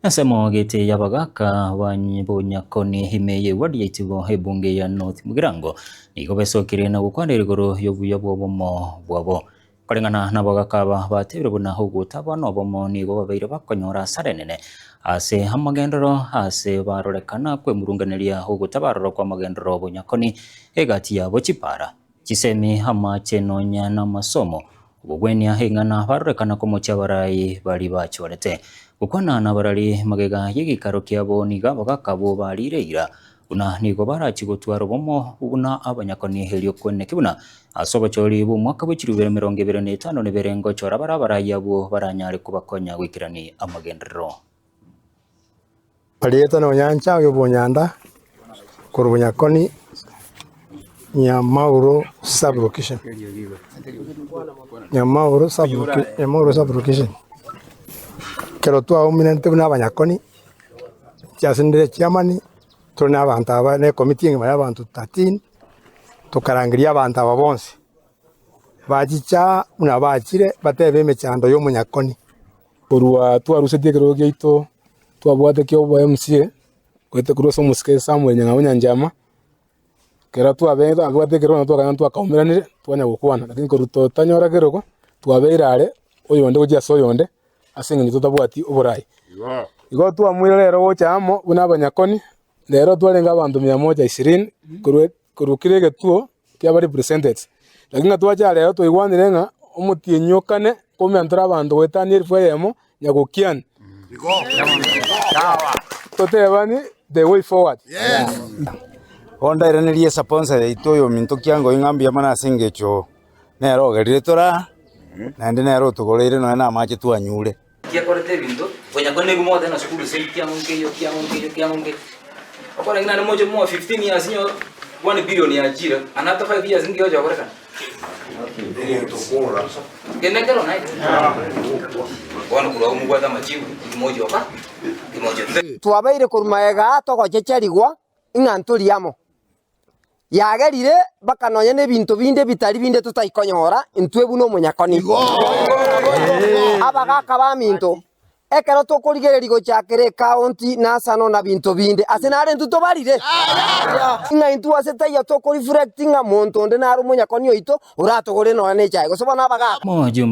Nasema gete yabagaka banyibonyakoni himeye wadi yaitigo hebunge ya North Mugirango niko besokire na gukwandira iguru yobuya bwobomo bwabo korengana nabagaka batebire buna hugutaba nobomo nigo babeire bakonyora sarenene ase hamagendero ase barorekana kwemurunganiria hugutabaroro kwa magendero bonyakoni egati ya bochipara chisemi hama chenonya na masomo ubugwenia hengana barorekana ko mochabarai bari bachorete gukwana na barari magega y'igikaro kyabo niga bagakabo barireira una nigo barachigotwara bomo una abanyakoni helio kwene kibuna asobachori bu mwaka w'ikirubero 2025 neberengo chora barabara yabo baranyare kubakonya gwikirani amagendero Palieta no nyancha yo bonyanda kurubunyakoni Nyamauro sublocation Nyamauro sublocation kero twa uminente buna abanyakoni cyasindire cyamani tuna abantu aba ne committee ngima y'abantu 13 tukarangiria abantu aba bonse bagicha una bakire batebe mechando yo munyakoni urwa twarusete kero gito twabwate kyo bo MCA kwete kuroso musike Samuel Nyanjama kera twabenda abwate kero na twakana twakaumiranire twanya gukwana lakini koruto tanyora kero ko twabeirare oyonde kujya soyonde asenga nitutabwati uburai igo twamwire rero gochamo buna abanyakoni rero twarenga abantu 120 kurukire getuo kya bari presented lakini twacha rero twigwanire nga omutinyokane komentora abantu wetanire fwemo nyagokian totebani the way forward onda irenerie sponsor itoyo minto kyango ingambia mana singecho nero gerire tora nande nero tugoreire no na mache twanyure kiakorete bintu bonyakone gumote na skulu safety amonke akora ngina ne mojo mo 15 years nyo 1 billion ya ajira anata 5 years ngio jo koreka kenekero nai wana kula umugwata machibu imojo ka imojo twabaire kurumaega togochecherigwa ing'anturiamo yagerire bakanonya ne bintu binde bitari binde tutaikonyora intwebu no munyakoni abagaka ba minto ekero tokorigereri gochakere county nasano na bintu binde asenare ntuto barire inga intu aseta tokori reflecting a monto nde naru munyakoni oito uratogore no ne chaigo sobana abagaka